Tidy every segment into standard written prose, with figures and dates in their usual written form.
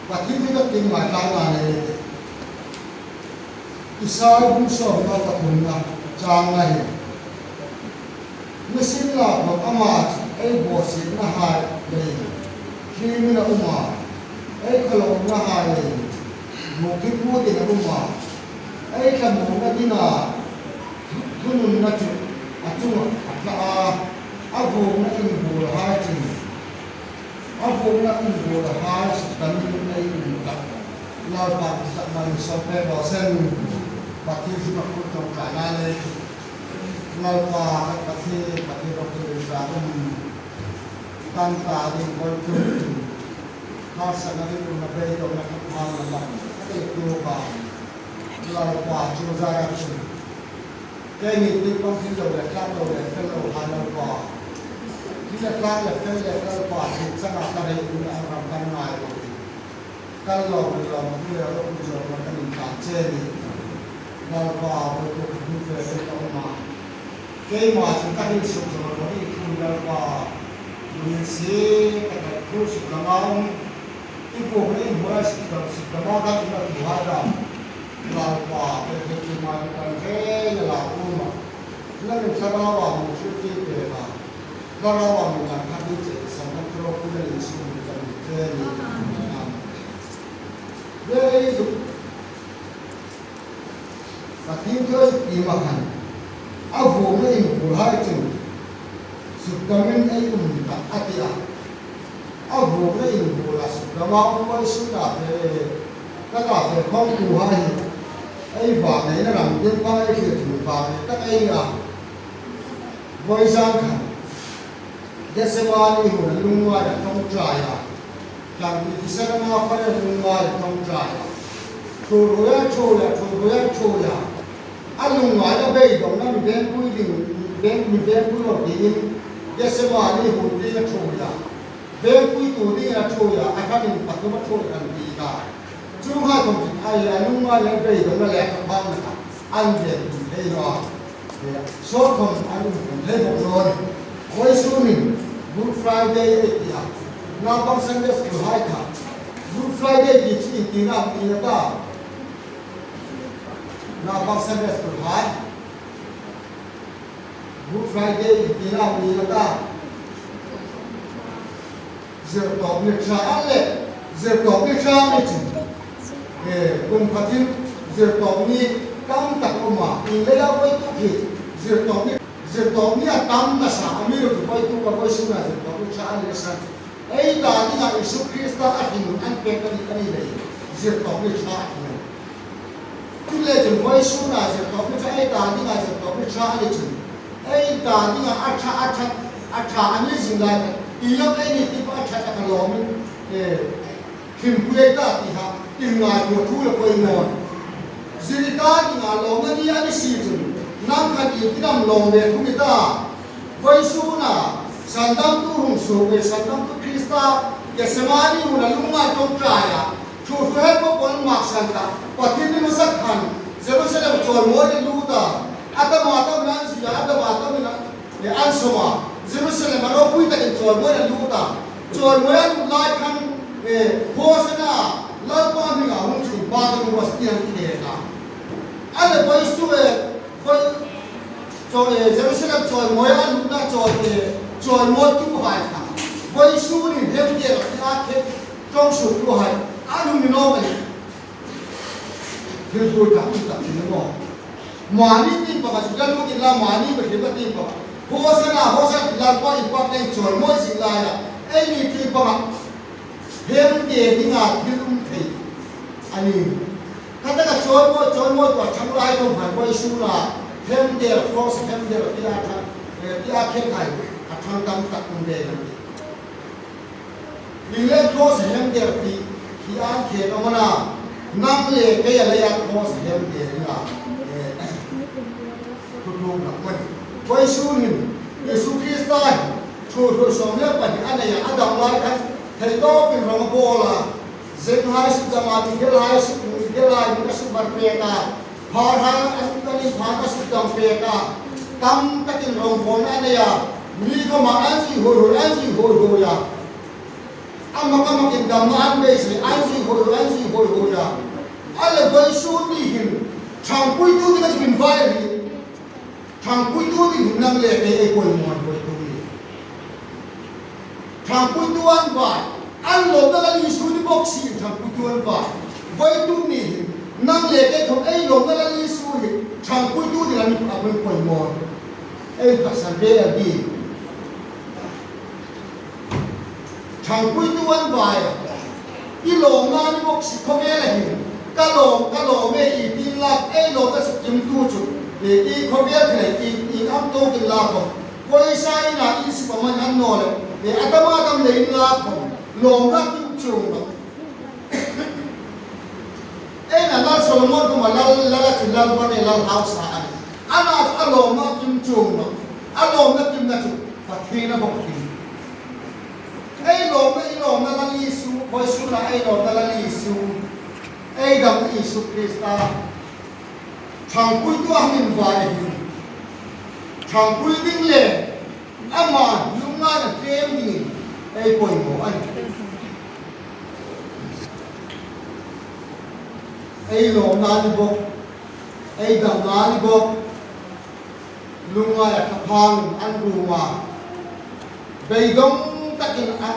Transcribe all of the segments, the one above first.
và thiên thiên đất kinh ngoài tai là này Israel cũng so với các thùng là trang này mới xin là một ama ấy bộ xin là hai đây khi mình là ấy kalau là hai đây một cái mua thì là ấy là một cái gì nào thun là chữ chung là vùng là in bùa hai chữ vùng là in bùa hai sự tận dụng này là bạn sẽ mang sau về vào sen và khi chúng ta cũng trong cả này là và khi đọc từ ra tan ta đi con chung nó sẽ là cái điều mà bây giờ là các bạn là cái điều mà là quả cho ra cái này thì con xin đầu là khác đầu là phân đầu hai đầu quả khi là khác là phân là quả thì sẽ là cái này cũng là làm cái này cái lòng cái là lòng rồi mà cái mình cảm chế đi là quả với cái cũng về cái đó mà cái mà chúng ta đi xuống rồi nó đi không là quả mình sẽ cái khu sự làm ăn cái vùng này mua sự làm ăn đó là thứ hai đó là quả cái mà cái là mà nó mình sẽ bao vào một chút gì để mà bao vào mình làm các cái chuyện sản phẩm pro cũng là lịch sử mình cần chơi đây và thiên cơ gì mà hành áo vùng này của hai chữ sự tâm linh ấy cũng là atiya áo vùng này của là sự tâm linh với sự là về tất cả về con cụ hai ấy và đấy là làm tiên vai thì chủ và các ấy là với giang khẩn để xem ai đi hồi lung ngoài là không trái à chẳng bị sẽ là mà phải lung ngoài là không trái à chùa rồi à anh lung ngoài là bây giờ nó bị đen cùi đi đen cùi rồi để xem ai đi hồi đi là chùa à đen cùi tụi đi là chùa à anh ta mình bắt nó chùa làm gì cả chúng ta không ai là lung ngoài là bây giờ nó lẹ không bằng nữa anh về đây rồi số không anh cũng thấy một rồi với số mình Good Friday ấy kìa nó bằng Sunday school hai cả Good Friday thì chỉ tí nào tí nữa ta nó bằng Sunday school hai Good Friday thì tí nào tí nữa ta giờ tỏ việc ra ăn lệ giờ tỏ việc ra này chứ cùng phát triển giờ tỏ như cam tạc mà thì lấy ra với tu thì giờ tỏ như tam là sao mi rồi với tu và với sự là giờ tỏ như sao là sao ấy là những người Jesus Christ đã ảnh hưởng anh bên cái này đấy giờ tỏ như sao tu lệ chúng với sự là giờ tỏ như sao ấy là những người giờ tỏ như sao là chúng ấy là những người acha anh ấy dừng lại ý là cái này thì có acha cái lòng mình kim quê ta thì ha tìm ngài của thu là quê ngồi Zirita thì ngài lòng anh ấy xì chúng nam khăn ý cái nằm lòng về thu người ta với số là sản tâm tu hùng số về sản tâm tu Krista để xem ai đi là lúc mai trong trại à chủ hết có con mặc sản ta và thiên nhiên nó rất hẳn Jerusalem tròn mỗi đến lưu ta Atamata mình gì Atamata mình để ăn soma Jerusalem mà nó quy ta đến tròn mỗi đến lưu ta tròn mỗi đến lại khăn về hoa sen à lại qua mình à không chịu ba cái mua tiền kia cả anh là với số về với cho Jerusalem tròn mỗi đến lưu ta tròn mỗi tu hải cả với số thì thêm tiền là thêm trong số tu hải anh mình nói vậyคือตัวจับจับที่นั่นบอกมานี่ที่ปะกันจะรู้ที่ละมานี่เป็นที่ปะที่ปะหัวเสนาละก็อีกปะเป็นจอยมวยสิลายละไอ้นี่ที่ปะเฮียมเดียที่งานที่ลุ่มทีอันนี้ถ้าแต่ก็จอยมวยกว่าทำลายตรงผ่านไว้สู้ละเฮียมเดียครอสเฮียมเดียที่อาทันที่อาเข้มไข่อาทันตำตักมุนเดนั่นนี่เล่นครอสเฮียมเดียที่อาเขียนออกมานะนั่งเล่ไปอะไรอย่างโคสเฮมเดียร์นะทุกคนนะมันไว้สู้นี่เยซูคริสต์ได้ช่วยสอนเรื่องปัญหาอะไรอย่างอดัมไล่กันเฮ้ยก็เป็นรองโบล่ะเซนไฮสุดจะมาที่เฮลไฮสุดมันก็สุดบันเปียกาพาทางอันนี้พาก็สุดดังเปียกาตั้มตะกินรองโบนั่นเนี่ยมีก็มาอันที่โหยอย่างอามาก็มากินดำอันเบสอันที่โห hồi anh gì hồi hồi à anh là với số đi hình thằng cuối tu thì nó chỉ mình vai đi thằng cuối tu thì mình năng lệ cái quần mòn với tu đi thằng cuối tu anh vai anh lột ra là đi xuống đi bóc xì thằng cuối tu anh vai với tu đi năng lệ cái không ai lột ra là đi xuống thằng cuối tu thì là mình ở bên quần mòn ai phải sang đây là đi thằng cuối tu anh vai cái lồng mà đi bóc xì không ai là hình cái lồng mấy ý tin là ai lồng cái sự kiếm tu chút để ý không biết thì ý âm tu cái là không quay sai là ý sự mà anh nói để anh ta mà tâm lấy là không lồng cái kiếm chung đó ai là nó Solomon cũng mà là chỉ là vấn đề là house anh là lồng cái kiếm chung đó anh lồng cái kiếm là chung và khi nó bóc kiếm ai lồng nó là lý su quay su là ai lồng nó là lý su ai đam Isu Krista thằng cuối tu mình vai thằng cuối tinh lệ ama lúc nào là kem gì ai quay mỏ anh ai lồng na đi bốc ai đam na đi bốc lúc nào là thằng hàng ăn đủ mà bây đông tất cả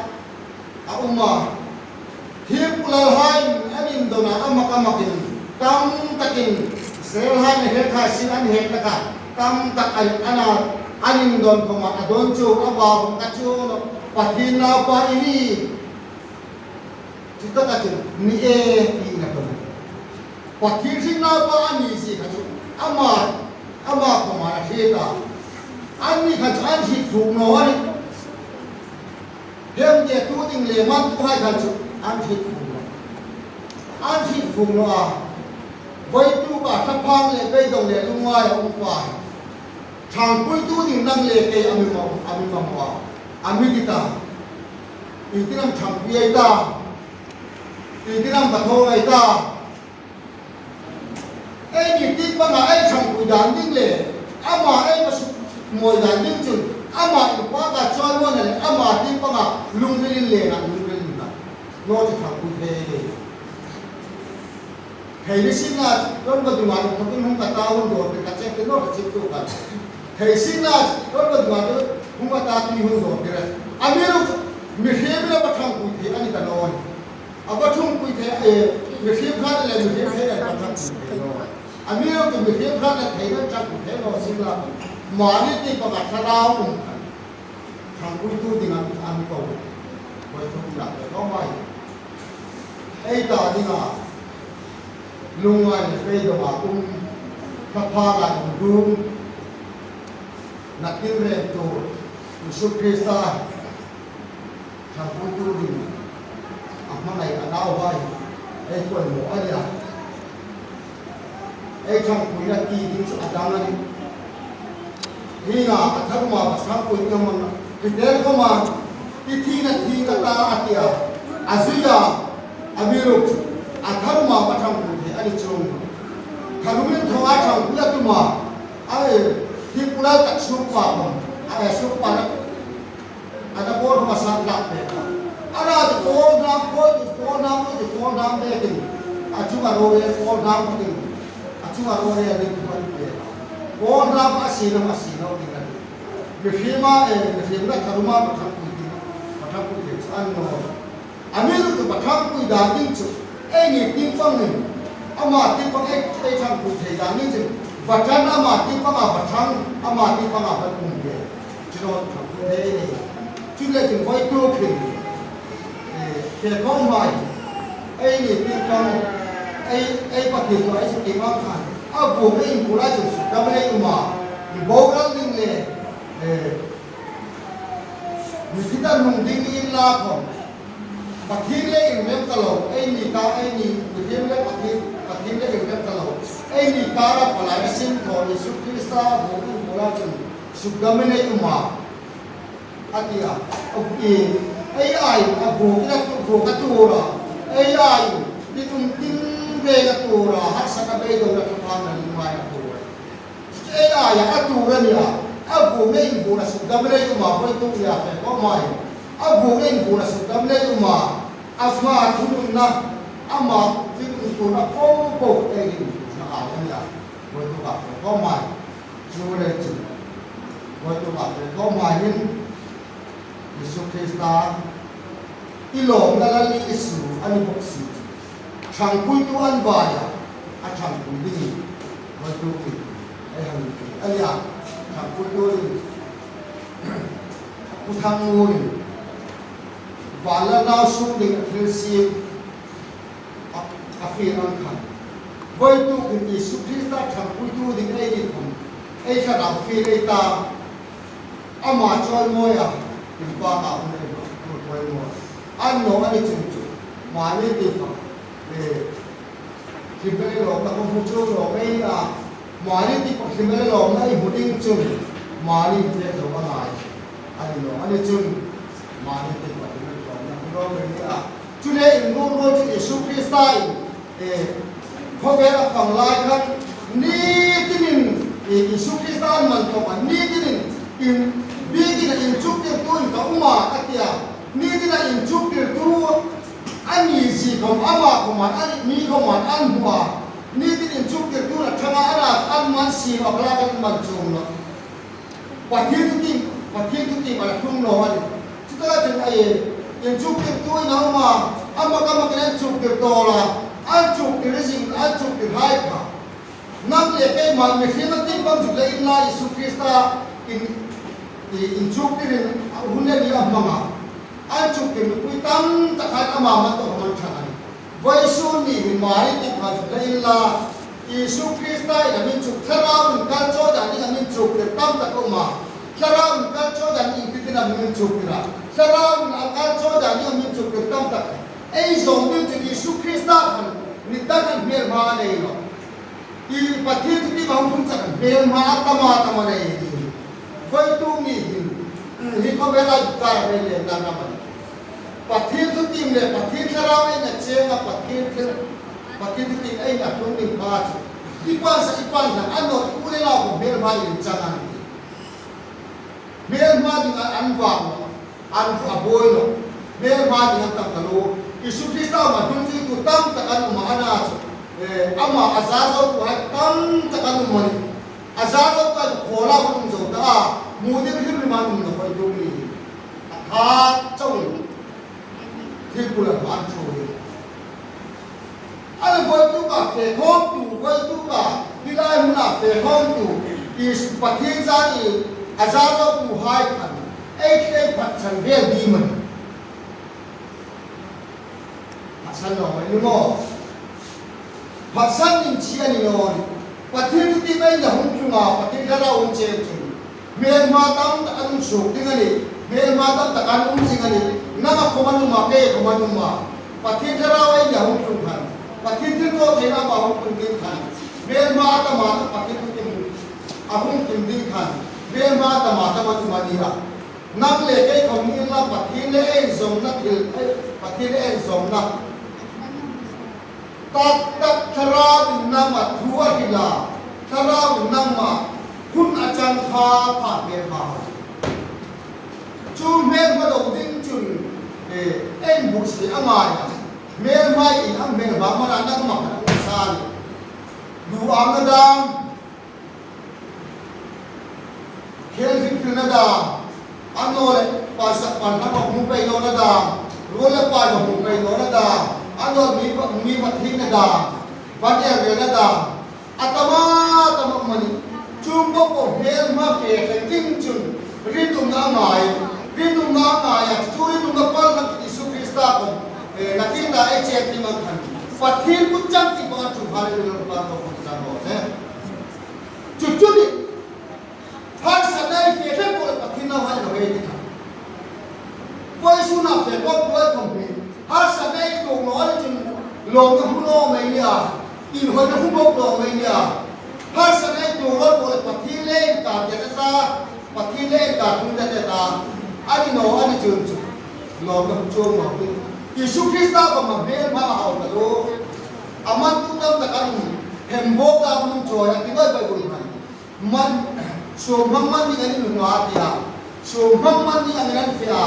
mà hiệp là hai anh in đồ nào mà tam takin sel hai này hết khai xin anh hết tất cả tam tak anh in đồ không mà đón chú anh vào các chú nó bắt hin nào qua ini chúng ta chừng ni e đi là không bắt hin nào qua anh gì các chú ama không mà hết cả anh đi các chú anh hít phục nó đi hiện giờ tu tình lệ man tu hai các chú anh hít phùng nó với tu cả thắp hang lệ cây đồng lệ lung ngoài ông quả thằng cuối tu thì năng lệ cây ami mong quả ami kita itu nam thằng bia ta itu nam cả thô ta ai nhịp tin bằng ai thằng cuối đàn đinh lệ ama ai mà ngồi đàn đinh chừng ama quá cả cho luôn này ama tin bằng lung lên lệ là nó chỉ thằng cuối thế thầy đi xin là con vật ngoài nó cũng không cả tao không rồi cả chết cái nó là chết tu cả thầy xin là con vật ngoài đó không cả tao thì không rồi cái này anh biết không mình xem là bắt thằng cuối thế anh ta nói bắt thằng cuối thế mình xem khác là mình xem thế là bắt thằng cuối thế nói anh biết không mình xem khác là thấy nó thằng cuối thế nó xin là mà đi thì có cả thao cũng thằng cuối tu thì anh cầu với không là có mai ai ta đi nào lung ngoài bây giờ mà cũng thắp hang lại room nát tin rèn tổ Isu Krista thằng cuối tu đi mà này là đau vai ai quần mỏ đi à ai thằng cuối là kỳ đi sự adam này thì là thằng mà sáng cuối nhưng mà cái đấy không mà cái thi là ta atia azuya abiru thằng mà bắt thằng cuối anh chồng thằng mình thằng ai thằng cũng là tôi mà ai thì cũng là tập xuống qua mà ai xuống qua đó ada bor mà sát lạc đấy ada thì con nam đấy thì chú mà rồi con nam thì chú mà rồi là đi con nam mà xí nó thì là vì khi mà thằng mà bắt thằng cũng thì anh nói anh biết bắt thằng cũng đã tin chứ ai nhịp tin phong này ama tin phong ai thằng cũng thấy đã tin chứ và thằng ama tin phong à và thằng ama tin phong à vẫn cùng vậy cho nên thằng cũng thế này chứ là chừng quay cơ thì không phải ai nhịp tin phong ai bắt tiền của ai sẽ kiếm ăn à buồn cái của ai chừng cái này mà bố nó linh lệ mình chỉ ta nung đi in la không bát thiên lệ in mềm talo ai ni ka ai ni thiên lệ bát thiên lệ in mềm talo ai ni ka ra palai sin thọ Isu Krista bố cái ra chừng sụp đâm này mà atia ai bố cái tu ra ai đi tung tin về cái tu ra hát sa cái bê đồ cái thằng này ngoài cái tu ai cái tu ra nè abu này bố là sụp đâm này mà với tu ya phải có mày abu này bố là sụp đâm này mà asma thun na ama tin tu na ko e na a ya wo tu ka ko mai chu le chu wo tu ka ko mai hin Yesu Krista ilong na li isu ani boksi chang pui tu an ba ya a chang pui ni wo tu ki ai han ai ya chang pui tu ni ku thang nu ni wa la na su ni thil si a fi an khan voi tu ki Yesu Krista chang pui tu ni ai ni kham ai kha da fi ai ta ama choi mo ya in pa ka ne ko koi mo an no ani chung chu ma ni ti pa le kimbe lo ta ko hu chu lo mai na ma ni ti pa kimbe lo na I hu ding chu ma ni te lo ma nai ani lo ani chu ma ni ti pa kimbe lo na ro me ni a chu le in no ro chu Yesu Krista ko be ra phang lai khan ni ti nin Yesu Krista man ko ma ni ti nin in bigina in chuktir tu in ka uma atia ni dina in chuktir tu ani si kom ama koma ani ni koma an hua ni din in chuktir tu na thanga ara an man si ma bla kan man chung no pathi tu ki ma thung no ani chutala chen ai in chuktir tu na uma amma ka ma kan chuktir to la an chuktir sing an chuktir hai kha nam le ke ma me khina tin bang ju le in la Yesu Krista in chuktirin hunde ni amma an chuktin pui tam takhat ama ma to man thani voi su ni min mai ti kha leila Yesu Krista ya min chuk thara min kal cho da ni min chuk te tam ta ko ma thara min kal cho da ni ti na min chuk ra thara min kal cho da ni min chuk te tam ta ei zong ni ti Yesu Krista kan ni ta kan mer ma nei no I pathi ti ma hum cha kan mer ma tama nei voi tu mi hi ko bela ta re le na na man pathi tu tim le pathi thara ai na chenga pathi tu tim ai na tu ni pa ipan na ano ku le la ko bel ma in changa bel ma di an wa an kha boy no bel ma di an ta lo Yesu Krista ma tu ji tu tam ta kan ma ana ama azazo ku ha tam ta kan mo ni azazo ka khola ku jo ta mudi khi ma num no pai dong ni a chau thi pula man chu ni ale voi tu ka fe khom tu voi tu ka dilai mu na fe khom tu is pathin za ni azazo ku hai khan ai phat chan ve di man asan no mai ni mo phat san nin chi ani no pathin tu ti mai na hum chu ma pathin da ra un che chu mel matam ta anum sok tingani mel matam ta kanum singani nama komanu ma pe komanu ma pathin dharawai ya hum chung khan pathin tin ko thena ba hum chung din khan mel matam ma ta pathin tin ahum tin din khan mel matam ma ta ma ni ha nak le kai khom ni la pathin le en zom na thil pathin le en zom na tak thara din na ma thuwa hila thara din na ma kun ajan kha pha me ma chu me ma do ding chun en bu si ama ya me mai in am me ba ma na ma ka sa du am na da khel hin na da ano le pa sa pa na ma mu pe no na da ro le pa no mu pe no na da ano mi ma thi na da ba ya re na da atama tama mani chumbo ko hel ma fe khating chun rinum na mai ya churi num na pal na Yesu Krista ko na tinda ai che ti man khan pathil ku chang ti ba chu phale lo pa ko ta ho se chu chu ni har sa dai fe fe ko pathil na wa lo he ti kha koi su na fe ko ko pe har sa dai ko no ani chun lo na hu no mai ya in ho na hu bo lo mai ya har sa dai to ro ko pathil le ta te ta pathil le ta thu te ta ani no ani chun chu lo na chu ma pe Yesu Krista ko ma bel ma ha ta lo aman tu tam ta kan hembo ka mun cho ya ti ba ba ko man so man ni ani nu na ya so man ni ani ran fia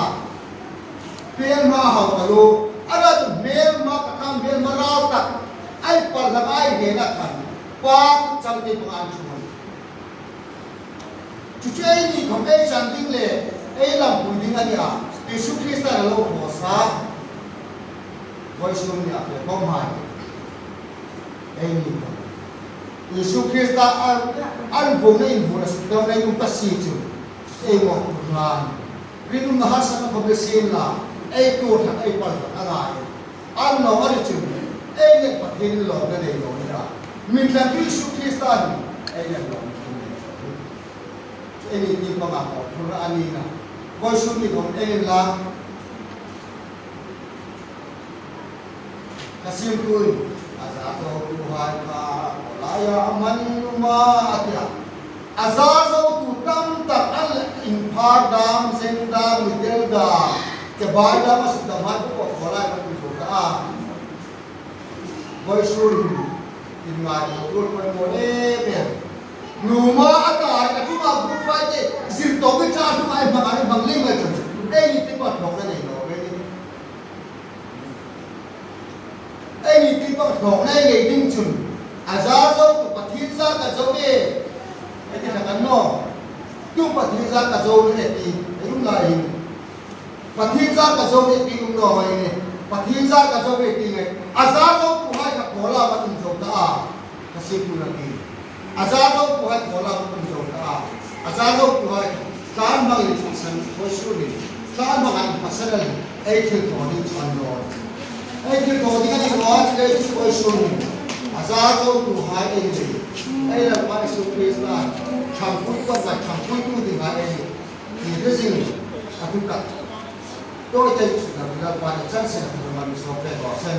bel ma ha ta lo ara tu bel ma ka kam bel ma ra kan la ai ge na kan pa chang ti pang an chu chu chu ai ni khom ai chan ding le ai lam pu ding ani a Yesu Krista lo ho sa voi sum ni a pe ko mai ai ni Yesu Krista an vô nei vô na su dam nei kum pasi chu ai mo ran ri dum na ha sa ko be sin la ai tu tha ai pal ta ngai an no ari chu ai ne pathin lo na nei lo na min la Yesu Krista ni ai ne lo ai ni ni pa ma ko thura ani na voi sum ni ko ai la kasim tu azato Tuhan ka laya manuma atia azazo tu tam tak al impar dam senda midelda ke bada masuk damat ko kolai ko ka boy suri ingai ko mo me numa ata ka tu ma group fight sir to ke cha tu ai bangli ma chu ei ni ti pa thok na nei no ai ni ti pa thok na nei ding chun azazo tu pathin za ka zo ke ai ti na kan no tu pathin za ka zo ne ti lum lai pathin za ka zo ne ti lum no mai ne pathin za ka zo ne ti ne azazo tu hai ka kola ma tum zo ta ka si tu na ti azazo tu hai kola ma tum zo ta azazo tu hai kan bang li san ko su ni kan bang an pasal ai thil to ni chan no ai thil to ni ka ni ko ai ko su ni azazo tu hai ai ni ai la pa Yesu Krista chang pui ko sa chang pui tu di hai ai ni de sing atu ka to ai su na la pa chan se na ma mi so pe ko san